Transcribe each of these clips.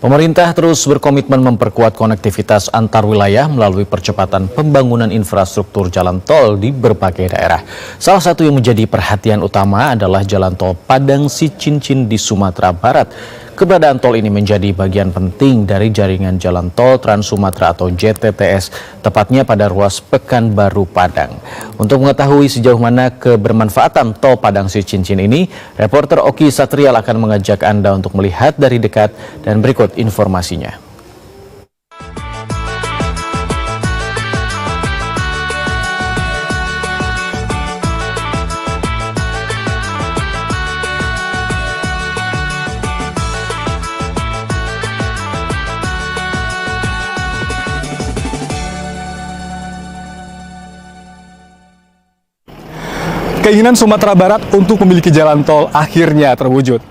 Pemerintah terus berkomitmen memperkuat konektivitas antar wilayah melalui percepatan pembangunan infrastruktur jalan tol di berbagai daerah. Salah satu yang menjadi perhatian utama adalah jalan tol Padang Sicincin di Sumatera Barat. Keberadaan tol ini menjadi bagian penting dari jaringan jalan tol Trans Sumatera atau JTTS, tepatnya pada ruas Pekanbaru Padang. Untuk mengetahui sejauh mana kebermanfaatan tol Padang Sicincin ini, reporter Oki Satrial akan mengajak Anda untuk melihat dari dekat dan berikut informasinya. Keinginan Sumatera Barat untuk memiliki jalan tol akhirnya terwujud.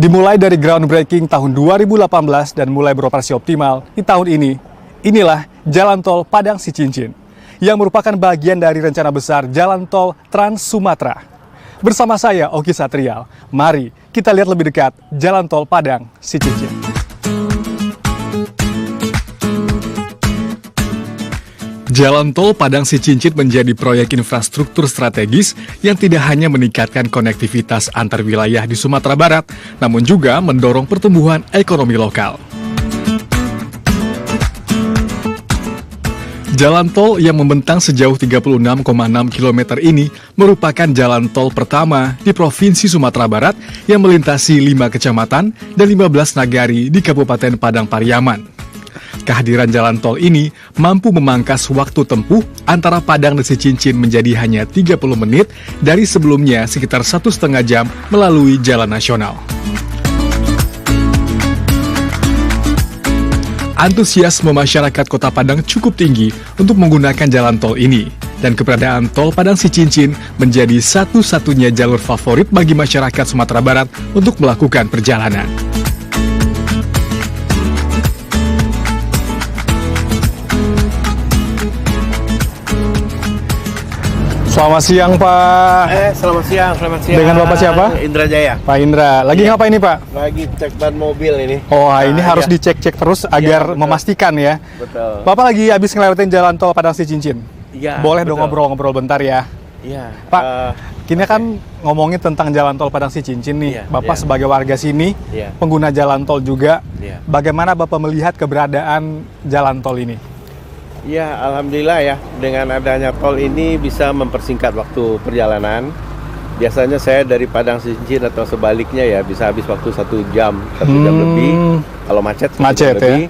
Dimulai dari groundbreaking tahun 2018 dan mulai beroperasi optimal di tahun ini, inilah Jalan Tol Padang Sicincin, yang merupakan bagian dari rencana besar Jalan Tol Trans Sumatera. Bersama saya, Oki Satrial, mari kita lihat lebih dekat Jalan Tol Padang Sicincin. Jalan Tol Padang Sicincin menjadi proyek infrastruktur strategis yang tidak hanya meningkatkan konektivitas antar wilayah di Sumatera Barat, namun juga mendorong pertumbuhan ekonomi lokal. Jalan tol yang membentang sejauh 36,6 km ini merupakan jalan tol pertama di Provinsi Sumatera Barat yang melintasi 5 kecamatan dan 15 nagari di Kabupaten Padang Pariaman. Kehadiran jalan tol ini mampu memangkas waktu tempuh antara Padang dan Sicincin menjadi hanya 30 menit dari sebelumnya sekitar 1,5 jam melalui jalan nasional. Antusiasme masyarakat Kota Padang cukup tinggi untuk menggunakan jalan tol ini, dan keberadaan tol Padang Sicincin menjadi satu-satunya jalur favorit bagi masyarakat Sumatera Barat untuk melakukan perjalanan. Selamat siang, Pak. Selamat siang. Dengan Bapak siapa? Indra Jaya. Pak Indra. Lagi ngapain nih, Pak? Lagi cek ban mobil ini. Oh, ini harus dicek-cek terus agar memastikan ya. Betul. Bapak lagi habis ngelewatin jalan tol Padang Sicincin. Iya. Boleh dong ngobrol-ngobrol bentar ya. Iya. Pak, kini kan ngomongin tentang jalan tol Padang Sicincin nih. Iya, Bapak iya. sebagai warga sini, Iya. pengguna jalan tol juga. Iya. Bagaimana Bapak melihat keberadaan jalan tol ini? Ya, alhamdulillah ya. Dengan adanya tol ini bisa mempersingkat waktu perjalanan. Biasanya saya dari Padang Sicincin atau sebaliknya ya bisa habis waktu 1 jam, 1 jam lebih. Kalau macet, 1 Macet jam ya. lebih.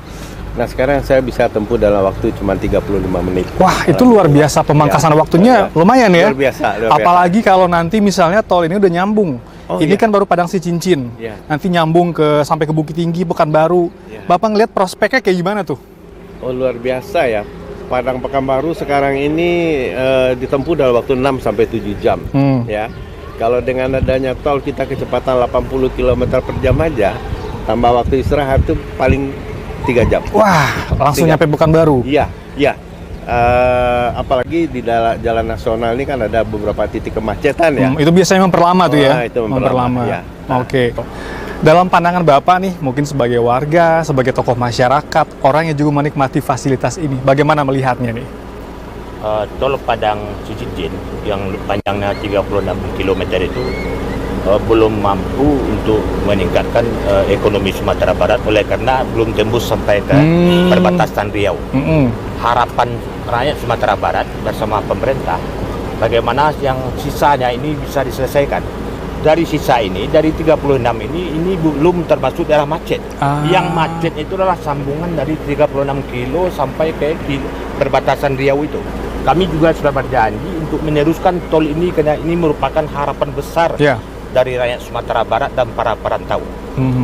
Nah, sekarang saya bisa tempuh dalam waktu cuma 35 menit. Wah, itu luar biasa, pemangkasan Ya, waktunya lumayan ya. Luar biasa. Apalagi kalau nanti misalnya tol ini udah nyambung. Oh, Ini iya. kan baru Padang Sicincin. Iya. Nanti nyambung sampai ke Bukit Tinggi, Pekanbaru. Iya. Bapak ngeliat prospeknya kayak gimana tuh? Oh, luar biasa ya. Padang Pekanbaru sekarang ini ditempuh dalam waktu 6 sampai 7 jam. Ya. Kalau dengan adanya tol kita kecepatan 80 km per jam aja, tambah waktu istirahat itu paling 3 jam. Wah, langsung nyampe Pekanbaru. Iya, iya. Apalagi di jalan nasional ini kan ada beberapa titik kemacetan ya. Itu biasanya memperlama tuh ya. Itu memperlama. Ya. Oke. Dalam pandangan Bapak nih, mungkin sebagai warga, sebagai tokoh masyarakat, orang yang juga menikmati fasilitas ini, bagaimana melihatnya nih? Tol Padang Sicincin yang panjangnya 36 km itu belum mampu untuk meningkatkan ekonomi Sumatera Barat oleh karena belum tembus sampai ke perbatasan Riau. Harapan rakyat Sumatera Barat bersama pemerintah, bagaimana yang sisanya ini bisa diselesaikan. Dari sisa ini, dari 36 ini belum termasuk daerah macet. Yang macet itu adalah sambungan dari 36 kilo sampai ke perbatasan Riau itu. Kami juga sudah berjanji untuk meneruskan tol ini karena ini merupakan harapan besar dari rakyat Sumatera Barat dan para perantau.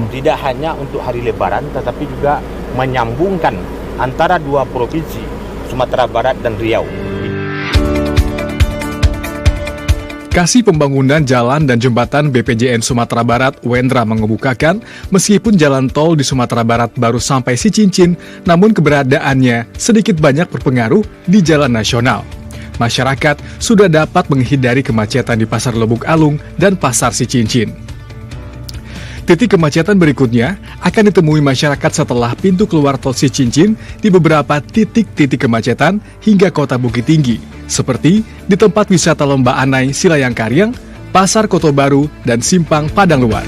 Tidak hanya untuk hari Lebaran, tetapi juga menyambungkan antara dua provinsi, Sumatera Barat dan Riau. Kasih Pembangunan Jalan dan Jembatan BPJN Sumatera Barat, Wendra mengemukakan, meskipun jalan tol di Sumatera Barat baru sampai Sicincin, namun keberadaannya sedikit banyak berpengaruh di jalan nasional. Masyarakat sudah dapat menghindari kemacetan di Pasar Lubuk Alung dan Pasar Sicincin. Titik kemacetan berikutnya akan ditemui masyarakat setelah pintu keluar tol Cicincin di beberapa titik-titik kemacetan hingga kota Bukit Tinggi, seperti di tempat wisata Lembah Anai, Silayangkaryang, Pasar Koto Baru, dan Simpang Padang Luar.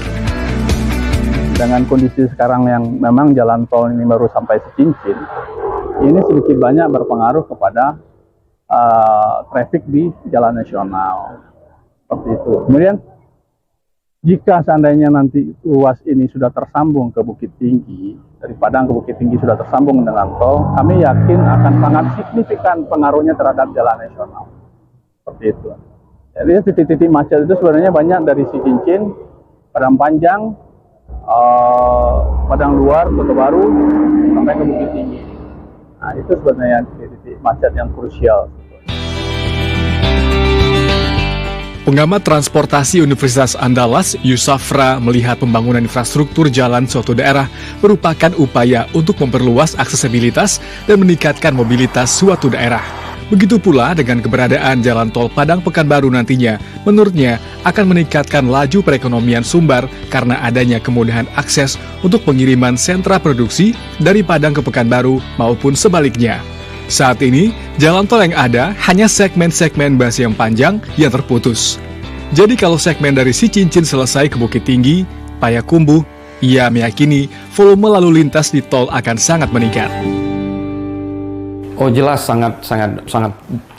Dengan kondisi sekarang yang memang jalan tol ini baru sampai Cicincin, ini sedikit banyak berpengaruh kepada traffic di jalan nasional. Seperti itu. Kemudian, jika seandainya nanti ruas ini sudah tersambung ke Bukit Tinggi, dari Padang ke Bukit Tinggi sudah tersambung dengan tol, kami yakin akan sangat signifikan pengaruhnya terhadap jalan nasional. Seperti itu. Jadi titik-titik macet itu sebenarnya banyak dari Cicincin, Padang Panjang, Padang Luar, Kota Baru, sampai ke Bukit Tinggi. Nah, itu sebenarnya titik-titik macet yang krusial. Pengamat transportasi Universitas Andalas, Yusafra, melihat pembangunan infrastruktur jalan suatu daerah merupakan upaya untuk memperluas aksesibilitas dan meningkatkan mobilitas suatu daerah. Begitu pula dengan keberadaan jalan tol Padang Pekanbaru nantinya, menurutnya akan meningkatkan laju perekonomian Sumbar karena adanya kemudahan akses untuk pengiriman sentra produksi dari Padang ke Pekanbaru maupun sebaliknya. Saat ini, jalan tol yang ada hanya segmen-segmen base yang panjang yang terputus. Jadi kalau segmen dari Cicincin selesai ke Bukit Tinggi, Payakumbuh, ia meyakini volume lalu lintas di tol akan sangat meningkat. Oh jelas sangat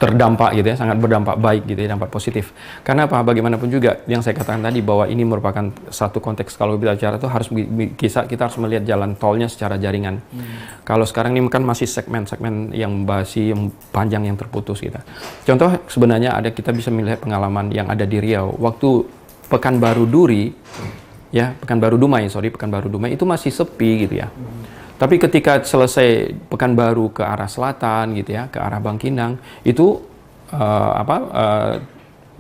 terdampak gitu ya, sangat berdampak baik gitu ya, dampak positif. Karena apa? Bagaimanapun juga yang saya katakan tadi bahwa ini merupakan satu konteks kalau kita bicara itu harus kita harus melihat jalan tolnya secara jaringan. Kalau sekarang ini kan masih segmen-segmen yang yang panjang yang terputus gitu. Contoh sebenarnya kita bisa melihat pengalaman yang ada di Riau waktu Pekanbaru Duri ya, Pekanbaru Dumai itu masih sepi gitu ya. Tapi ketika selesai Pekanbaru ke arah selatan gitu ya, ke arah Bangkinang, itu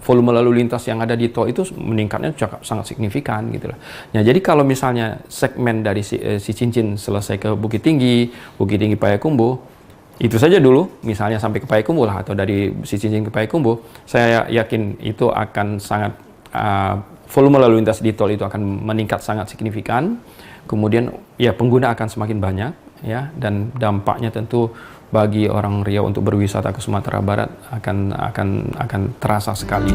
volume lalu lintas yang ada di tol itu meningkatnya sangat signifikan gitu loh. Nah, jadi kalau misalnya segmen dari Cicincin selesai ke Bukit Tinggi Payakumbuh, itu saja dulu, misalnya sampai ke Payakumbuh lah, atau dari Cicincin ke Payakumbuh, saya yakin itu akan sangat volume lalu lintas di tol itu akan meningkat sangat signifikan. Kemudian ya pengguna akan semakin banyak ya, dan dampaknya tentu bagi orang Riau untuk berwisata ke Sumatera Barat akan terasa sekali.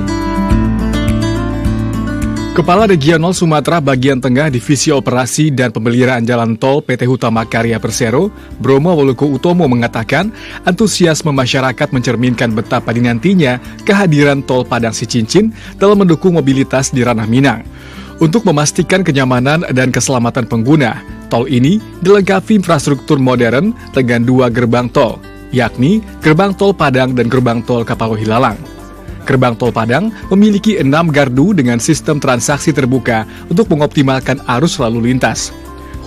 Kepala Regional Sumatera Bagian Tengah Divisi Operasi dan Pemeliharaan Jalan Tol PT Hutama Karya Persero, Bromo Woluko Utomo mengatakan antusiasme masyarakat mencerminkan betapa dinantinya kehadiran tol Padang Cicincin dalam mendukung mobilitas di ranah Minang. Untuk memastikan kenyamanan dan keselamatan pengguna, tol ini dilengkapi infrastruktur modern dengan 2 gerbang tol, yakni Gerbang Tol Padang dan Gerbang Tol Kapalohi Lalang. Gerbang Tol Padang memiliki 6 gardu dengan sistem transaksi terbuka untuk mengoptimalkan arus lalu lintas.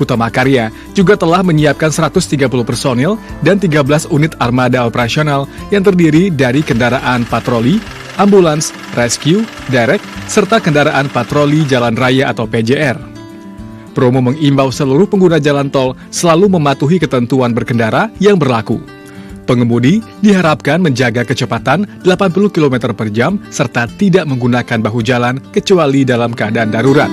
Hutama Karya juga telah menyiapkan 130 personil dan 13 unit armada operasional yang terdiri dari kendaraan patroli, ambulans, rescue, derek, serta kendaraan patroli jalan raya atau PJR. Bromo mengimbau seluruh pengguna jalan tol selalu mematuhi ketentuan berkendara yang berlaku. Pengemudi diharapkan menjaga kecepatan 80 km per jam serta tidak menggunakan bahu jalan kecuali dalam keadaan darurat.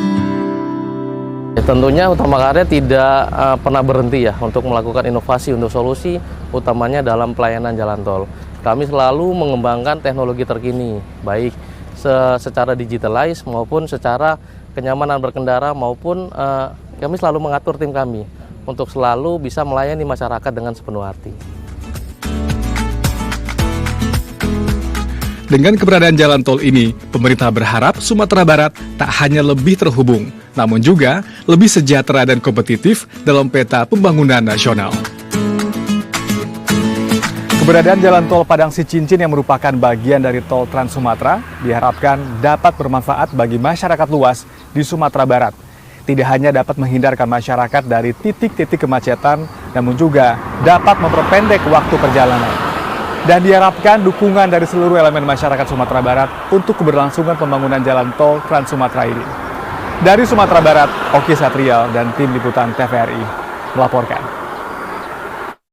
Tentunya Hutama Karya tidak pernah berhenti ya untuk melakukan inovasi untuk solusi utamanya dalam pelayanan jalan tol. Kami selalu mengembangkan teknologi terkini, baik secara digitalize maupun secara kenyamanan berkendara maupun kami selalu mengatur tim kami untuk selalu bisa melayani masyarakat dengan sepenuh hati. Dengan keberadaan jalan tol ini, pemerintah berharap Sumatera Barat tak hanya lebih terhubung, namun juga lebih sejahtera dan kompetitif dalam peta pembangunan nasional. Keberadaan jalan tol Padang Cicincin yang merupakan bagian dari tol Trans Sumatera diharapkan dapat bermanfaat bagi masyarakat luas di Sumatera Barat. Tidak hanya dapat menghindarkan masyarakat dari titik-titik kemacetan, namun juga dapat memperpendek waktu perjalanan. Dan diharapkan dukungan dari seluruh elemen masyarakat Sumatera Barat untuk keberlangsungan pembangunan jalan tol Trans Sumatera ini. Dari Sumatera Barat, Oki Satrial dan tim liputan TVRI melaporkan.